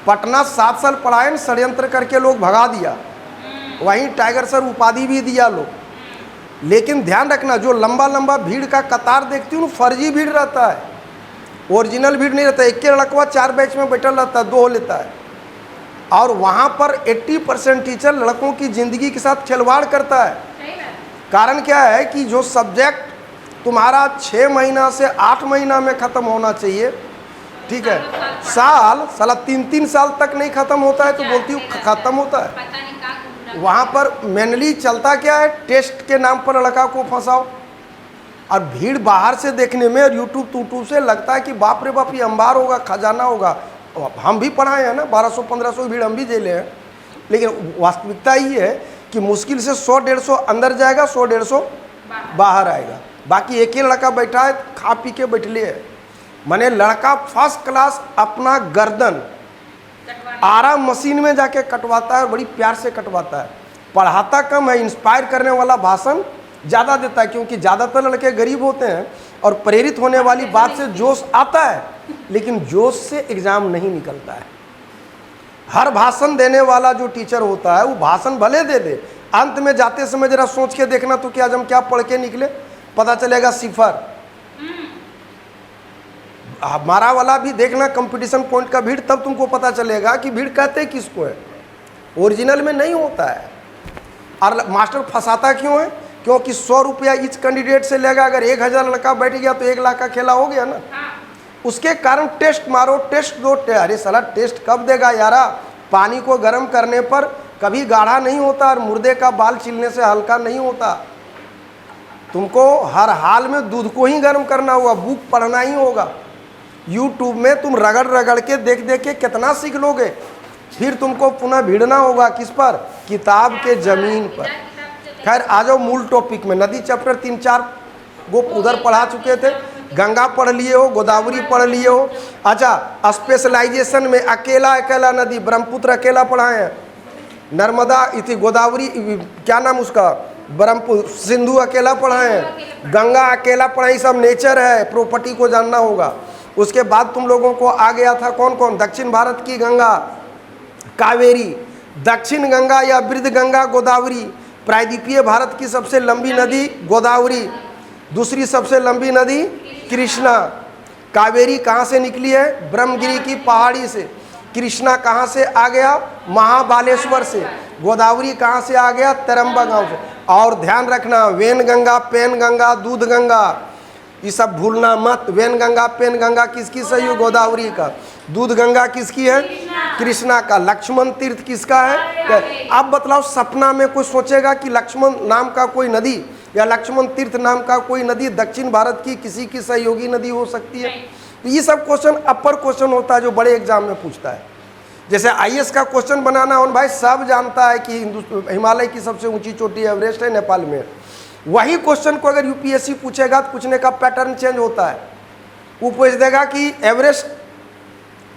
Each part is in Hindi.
पटना 7 साल पढ़ाए, षड्यंत्र करके लोग भगा दिया, वहीं टाइगर सर उपाधि भी दिया लोग। लेकिन ध्यान रखना, जो लंबा लंबा भीड़ का कतार देखती हूँ फर्जी भीड़ रहता है, ओरिजिनल भीड़ नहीं रहता। एक के लड़कवा 4 बैच में बैठल रहता है, 2 हो लेता है। और वहाँ पर 80% टीचर लड़कों की ज़िंदगी के साथ खिलवाड़ करता है। कारण क्या है कि जो सब्जेक्ट तुम्हारा 6 महीना से 8 महीना में ख़त्म होना चाहिए, ठीक है, साला 3-3 साल तक नहीं ख़त्म होता है, तो बोलती हूँ ख़त्म होता है। वहाँ पर मेनली चलता क्या है, टेस्ट के नाम पर लड़का को फंसाओ। और भीड़ बाहर से देखने में और यूट्यूब से लगता है कि बाप रे बाप ये अंबार होगा, खजाना होगा। हम भी पढ़ाए हैं ना, 1200-1500 की भीड़ हम भी झेले हैं। लेकिन वास्तविकता ये है कि मुश्किल से 100-150 अंदर जाएगा, 100-150 बाहर आएगा। बाकी एक ही लड़का बैठा है, खा पी के बैठले है। माने लड़का फर्स्ट क्लास अपना गर्दन आराम मशीन में जाके कटवाता है, बड़ी प्यार से कटवाता है। पढ़ाता कम है, इंस्पायर करने वाला भाषण ज़्यादा देता है, क्योंकि ज़्यादातर लड़के गरीब होते हैं और प्रेरित होने वाली बात से जोश आता है, लेकिन जोश से एग्ज़ाम नहीं निकलता है। हर भाषण देने वाला जो टीचर होता है वो भाषण भले दे दे, अंत में जाते समय जरा सोच के देखना तो कि आज हम क्या पढ़ के निकले, पता चलेगा 0। हमारा वाला भी देखना कंपटीशन पॉइंट का भीड़, तब तुमको पता चलेगा कि भीड़ कहते किसको है, ओरिजिनल में नहीं होता है। और मास्टर फंसाता क्यों है, क्योंकि 100 रुपया इच कैंडिडेट से लेगा। अगर 1000 लड़का बैठ गया तो 1 लाख का खेला हो गया ना। उसके कारण टेस्ट मारो, टेस्ट दो। अरे साला टेस्ट कब देगा यारा, पानी को गर्म करने पर कभी गाढ़ा नहीं होता और मुर्दे का बाल छिलने से हल्का नहीं होता। तुमको हर हाल में दूध को ही गर्म करना होगा, बुक पढ़ना ही होगा। यूट्यूब में तुम रगड़ रगड़ के देख देख के कितना सीख लोगे, फिर तुमको पुनः भिड़ना होगा किस पर, किताब के ज़मीन पर। खैर आ जाओ मूल टॉपिक में। नदी चैप्टर 3-4 गो उधर पढ़ा चुके थे, गंगा पढ़ लिए हो, गोदावरी पढ़ लिए हो। अच्छा, स्पेशलाइजेशन में अकेला नदी, ब्रह्मपुत्र अकेला पढ़ाए हैं, नर्मदा इति, गोदावरी क्या नाम उसका, ब्रह्मपुत्र, सिंधु अकेला पढ़ाए हैं, गंगा अकेला पढ़ाई। सब नेचर है, प्रॉपर्टी को जानना होगा। उसके बाद तुम लोगों को आ गया था कौन कौन, दक्षिण भारत की गंगा कावेरी, दक्षिण गंगा या वृद्ध गंगा गोदावरी, प्रायद्वीपीय भारत की सबसे लंबी नदी गोदावरी, दूसरी सबसे लंबी नदी कृष्णा। कावेरी कहाँ से निकली है, ब्रह्मगिरी की पहाड़ी से। कृष्णा कहाँ से आ गया, महाबालेश्वर से। गोदावरी कहाँ से आ गया, तरंबा गांव से। और ध्यान रखना, वेन गंगा, पेन गंगा, दूध गंगा, ये सब भूलना मत। वेन गंगा पेन गंगा किसकी सही हो, गोदावरी का। दूध गंगा किसकी है, कृष्णा का। लक्ष्मण तीर्थ किसका है। अब बतलाओ, सपना में कोई सोचेगा कि लक्ष्मण नाम का कोई नदी या लक्ष्मण तीर्थ नाम का कोई नदी दक्षिण भारत की किसी की सहयोगी नदी हो सकती है। तो ये सब क्वेश्चन अपर क्वेश्चन होता है जो बड़े एग्जाम में पूछता है। जैसे IAS का क्वेश्चन बनाना हो, भाई सब जानता है कि हिमालय की सबसे ऊंची चोटी एवरेस्ट है, नेपाल में। वही क्वेश्चन को अगर UPSC पूछेगा तो पूछने का पैटर्न चेंज होता है। वो पूछ देगा कि एवरेस्ट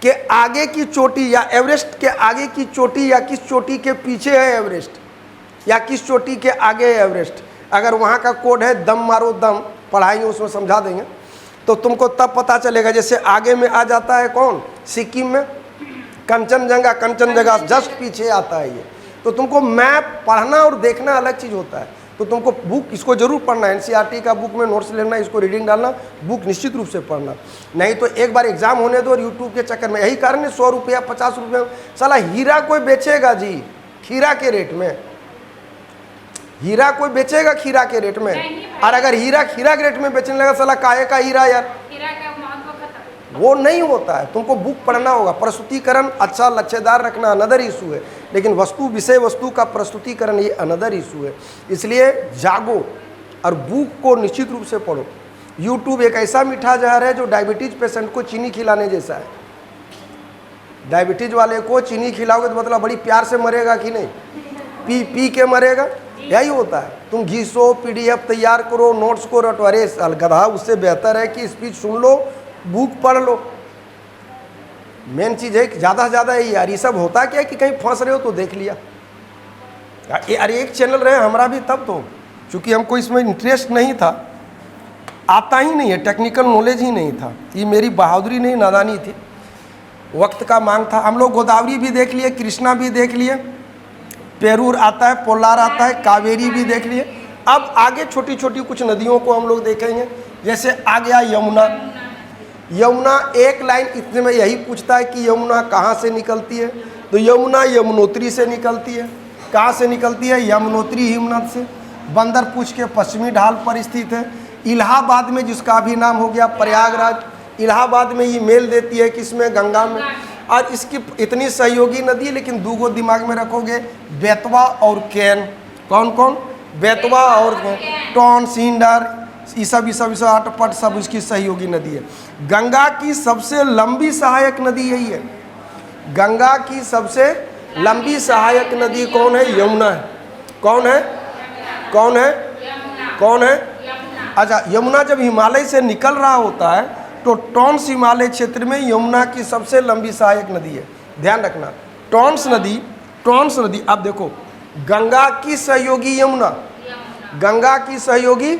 के आगे की चोटी या एवरेस्ट के आगे की चोटी या किस चोटी के पीछे है एवरेस्ट, या किस चोटी के आगे है एवरेस्ट। अगर वहाँ का कोड है दम मारो दम, पढ़ाएंगे उसमें समझा देंगे, तो तुमको तब पता चलेगा। जैसे आगे में आ जाता है कौन, सिक्किम में कंचनजंगा जस्ट पीछे आता है ये। तो तुमको मैप पढ़ना और देखना अलग चीज़ होता है। तो तुमको बुक इसको जरूर पढ़ना, NCERT का बुक में नोट्स लेना, इसको रीडिंग डालना, बुक निश्चित रूप से पढ़ना। नहीं तो एक बार एग्जाम होने दो और यूट्यूब के चक्कर में। यही कारण है 100 रुपया 50 रुपये साला हीरा कोई बेचेगा जी, खीरा के रेट में। हीरा कोई बेचेगा खीरा के रेट में, और अगर हीरा खीरा के रेट में बेचने लगा साला काहे का हीरा यार, वो नहीं होता है। तुमको बुक पढ़ना होगा। प्रस्तुतिकरण अच्छा लच्छेदार रखना अनदर इशू है, लेकिन वस्तु विषय वस्तु का प्रस्तुतिकरण ये अनदर इशू है। इसलिए जागो और बुक को निश्चित रूप से पढ़ो। यूट्यूब एक ऐसा मीठा जहर है जो डायबिटीज पेशेंट को चीनी खिलाने जैसा है। डायबिटीज वाले को चीनी खिलाओगे तो मतलब बड़ी प्यार से मरेगा कि नहीं, पी पी के मरेगा। यही होता है। तुम घिसो, PDF तैयार करो, नोट्स को रटो। अरे अलगधा, उससे बेहतर है कि स्पीच सुन लो, बुक पढ़ लो। मेन चीज़ है कि ज़्यादा से ज़्यादा यार ये सब होता क्या है कि कहीं फंस रहे हो तो देख लिया। अरे एक चैनल रहे हमारा भी, तब तो चूँकि हमको इसमें इंटरेस्ट नहीं था, आता ही नहीं है, टेक्निकल नॉलेज ही नहीं था। ये मेरी बहादुरी नहीं, नादानी थी। वक्त का मांग था। हम लोग गोदावरी भी देख लिए, कृष्णा भी देख लिए, पेरूर आता है, पोलार आता है, कावेरी भी देख लिए। अब आगे छोटी छोटी कुछ नदियों को हम लोग देखेंगे। जैसे आ गया यमुना। यमुना एक लाइन इतने में यही पूछता है कि यमुना कहाँ से निकलती है, तो यमुना यमुनोत्री से निकलती है। कहाँ से निकलती है? यमुनोत्री हिमनद से। बंदर पूछ के पश्चिमी ढाल पर स्थित है। इलाहाबाद में जिसका भी नाम हो गया प्रयागराज, इलाहाबाद में ये मेल देती है किसमें? गंगा में। और इसकी इतनी सहयोगी नदी है, लेकिन दो गो दिमाग में रखोगे, बेतवा और केन। कौन कौन? बेतवा और टॉन, सिंडर, ये सब अटपट सब इसकी सहयोगी नदी है। गंगा की सबसे लंबी सहायक नदी यही है। गंगा की सबसे लंबी सहायक नदी कौन है? यमुना है। कौन है? कौन है? कौन है? अच्छा, यमुना जब हिमालय से निकल रहा होता है तो टॉन्स हिमालय क्षेत्र में यमुना की सबसे लंबी सहायक नदी है। ध्यान रखना, टॉन्स नदी अब देखो, गंगा की सहयोगी यमुना, गंगा की सहयोगी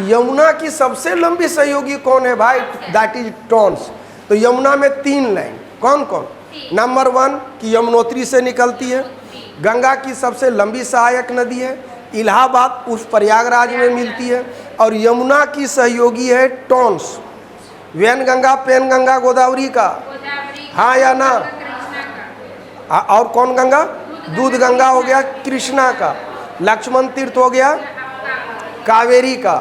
यमुना की सबसे लंबी सहयोगी कौन है भाई? That is Tons. तो यमुना में 3 लाइन, कौन कौन? नंबर 1 कि यमुनोत्री से निकलती है, गंगा की सबसे लंबी सहायक नदी है, इलाहाबाद उस प्रयागराज में मिलती है, और यमुना की सहयोगी है टॉन्स। वैन गंगा, पेन गंगा, गोदावरी का, हाँ या ना? और कौन गंगा? दूध गंगा हो गया कृष्णा का, लक्ष्मण तीर्थ हो गया कावेरी का।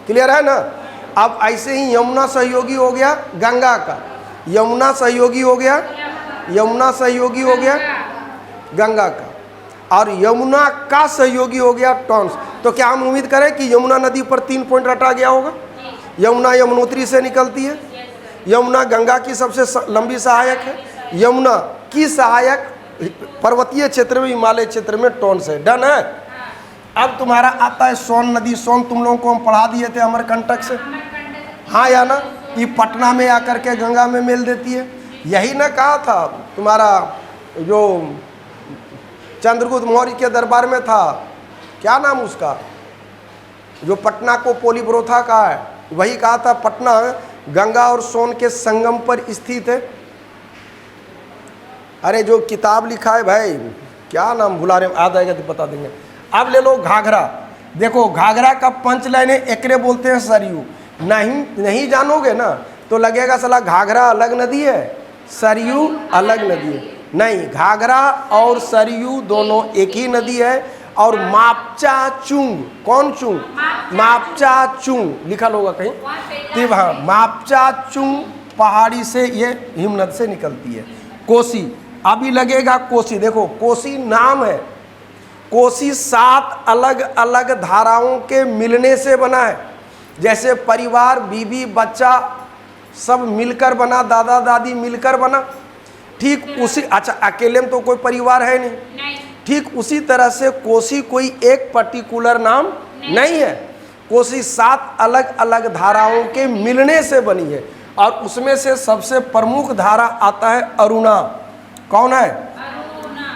क्लियर है ना? अब ऐसे ही यमुना सहयोगी हो गया गंगा का, यमुना सहयोगी हो गया, यमुना सहयोगी हो गया गंगा का, और यमुना का सहयोगी हो गया टॉन्स। तो क्या हम उम्मीद करें कि यमुना नदी पर 3 पॉइंट रटा गया होगा? यमुना यमुनोत्री से निकलती है, यमुना गंगा की सबसे लंबी सहायक है, यमुना की सहायक पर्वतीय क्षेत्र में, हिमालय क्षेत्र में टॉन्स है। डन है? अब तुम्हारा आता है सोन नदी। सोन तुम लोगों को हम पढ़ा दिए थे अमरकंटक से, हाँ या ना? ये पटना में आकर के गंगा में मेल देती है। यही ना कहा था तुम्हारा जो चंद्रगुप्त मौर्य के दरबार में था, क्या नाम उसका, जो पटना को पोलीब्रोथा कहा है, वही कहा था पटना गंगा और सोन के संगम पर स्थित है। अरे जो किताब लिखा है भाई, क्या नाम भुला रहे, याद आएगा तो बता देंगे। अब ले लो घाघरा। देखो घाघरा का पंच लाइन है, एकरे बोलते हैं सरयू। नहीं जानोगे ना तो लगेगा साला घाघरा अलग नदी है, सरयू अलग नदी है। नहीं, घाघरा और सरयू दोनों एक ही नदी है। और मापचा चुंग, कौन चुंग? मापचा चुंग लिखा होगा कहीं, तो हाँ, मापचा चुंग पहाड़ी से ये हिमनद से निकलती है। कोसी, अभी लगेगा कोसी। देखो कोसी नाम है, कोसी 7 अलग अलग धाराओं के मिलने से बना है। जैसे परिवार, बीवी बच्चा सब मिलकर बना, दादा दादी मिलकर बना, ठीक उसी, अच्छा अकेले में तो कोई परिवार है नहीं, ठीक उसी तरह से कोसी कोई एक पर्टिकुलर नाम नहीं है। कोसी 7 अलग अलग धाराओं के मिलने से बनी है, और उसमें से सबसे प्रमुख धारा आता है अरुणा। कौन है?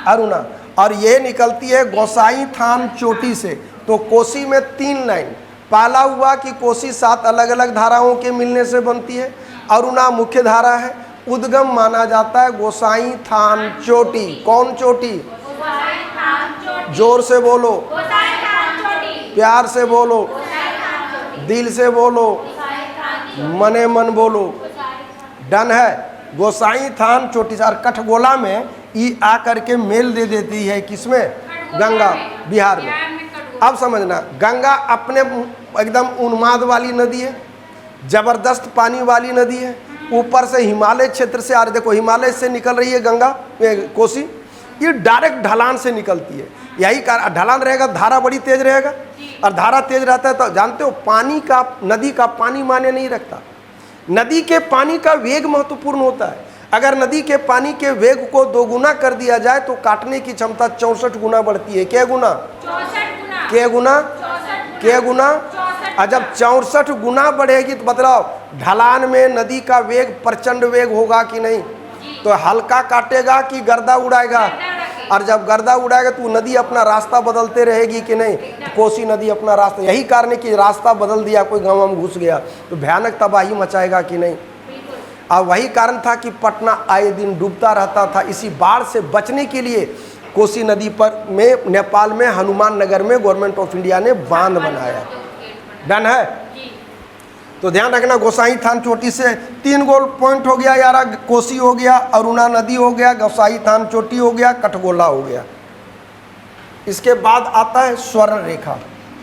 अरुणा। और ये निकलती है गोसाई थान चोटी से। तो कोसी में 3 लाइन। पहला हुआ कि कोसी 7 अलग अलग धाराओं के मिलने से बनती है, अरुणा मुख्य धारा है, उद्गम माना जाता है गोसाई थान चोटी। कौन चोटी? जोर से बोलो, प्यार से बोलो, दिल से बोलो, मने मन बोलो। डन है? गोसाई थान चोटी से। और कठगोला में ई आ करके मेल दे देती है किसमें? गंगा, बिहार में। अब समझना, गंगा अपने एकदम उन्माद वाली नदी है, जबरदस्त पानी वाली नदी है। ऊपर से हिमालय क्षेत्र से आ रही, देखो हिमालय से निकल रही है गंगा, कोसी, ये डायरेक्ट ढलान से निकलती है। यही कारण ढलान रहेगा, धारा बड़ी तेज रहेगा, और धारा तेज रहता है तो जानते हो पानी का, नदी का पानी माने नहीं रखता। नदी के पानी का वेग महत्वपूर्ण होता है। अगर नदी के पानी के वेग को 2 गुना कर दिया जाए तो काटने की क्षमता 64 गुना बढ़ती है। क्या गुना? 64 गुना। और जब 64 गुना बढ़ेगी तो बतलाओ ढलान में नदी का वेग प्रचंड वेग होगा कि नहीं? तो हल्का काटेगा कि गर्दा उड़ाएगा? और जब गर्दा उड़ाएगा तो नदी अपना रास्ता बदलते रहेगी कि नहीं? तो कोसी नदी अपना रास्ता, यही कारण है कि रास्ता बदल दिया, कोई गाँव में घुस गया तो भयानक तबाही मचाएगा कि नहीं? और वही कारण था कि पटना आए दिन डूबता रहता था। इसी बाढ़ से बचने के लिए कोसी नदी पर में नेपाल में हनुमान नगर में गवर्नमेंट ऑफ इंडिया ने बांध बनाया। डन है? तो ध्यान रखना, गोसाई थान चोटी से 3 गोल पॉइंट हो गया यार, कोसी हो गया, अरुणा नदी हो गया, गोसाई थान चोटी हो गया, कठगोला हो गया। इसके बाद आता है स्वर्ण रेखा।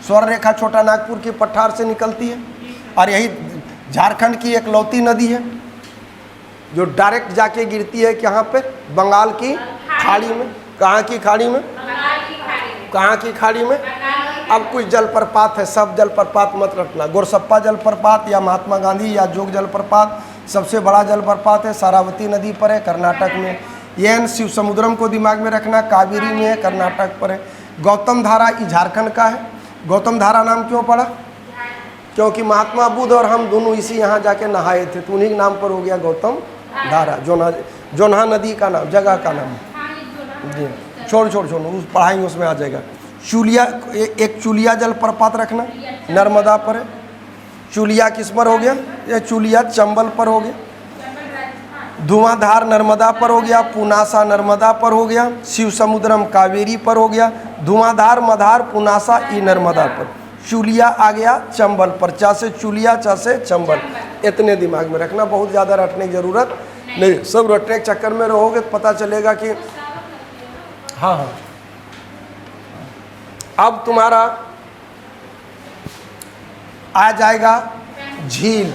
स्वर्ण रेखा छोटा नागपुर की पठार से निकलती है और यही झारखंड की एक लौती नदी है जो डायरेक्ट जाके गिरती है यहाँ पे बंगाल की खाड़ी में। कहाँ की खाड़ी में? कहाँ की खाड़ी में? अब कुछ जलप्रपात है, सब जलप्रपात मत रखना। गोरसप्पा जलप्रपात या महात्मा गांधी या जोग जलप्रपात सबसे बड़ा जलप्रपात है, सारावती नदी पर है, कर्नाटक में। ये शिव समुद्रम को दिमाग में रखना, कावेरी में है, कर्नाटक पर है। गौतम धारा ये झारखंड का है। गौतम धारा नाम क्यों पड़ा? क्योंकि महात्मा बुद्ध और हम दोनों इसी यहाँ जाके नहाए थे, तो उन्हीं नाम पर हो गया गौतम धारा। जोन्हा नदी का नाम, जगह का नाम जी। छोड़ उस पढ़ाई उसमें आ जाएगा। चुलिया, एक चुलिया जलप्रपात रखना, नर्मदा पर है। चुलिया किस पर हो गया? ये चुलिया चंबल पर हो गया। धुआंधार नर्मदा पर हो गया, पुनासा नर्मदा पर हो गया, शिव समुद्रम कावेरी पर हो गया, धुआंधार मधार पुनासा ई नर्मदा पर। चुलिया आ गया चंबल पर, चा से चुलिया चा से चंबल। इतने दिमाग में रखना, बहुत ज़्यादा रटने की ज़रूरत नहीं। सब रटने के चक्कर में रहोगे तो पता चलेगा कि हाँ। अब तुम्हारा आ जाएगा झील।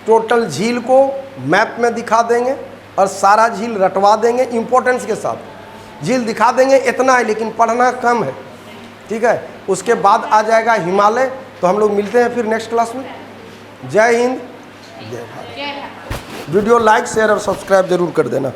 टोटल झील को मैप में दिखा देंगे और सारा झील रटवा देंगे इंपॉर्टेंस के साथ। झील दिखा देंगे, इतना है लेकिन पढ़ना कम है, ठीक है। उसके बाद आ जाएगा हिमालय। तो हम लोग मिलते हैं फिर नेक्स्ट क्लास में। जय हिंद, जय भारत। वीडियो लाइक शेयर और सब्सक्राइब जरूर कर देना।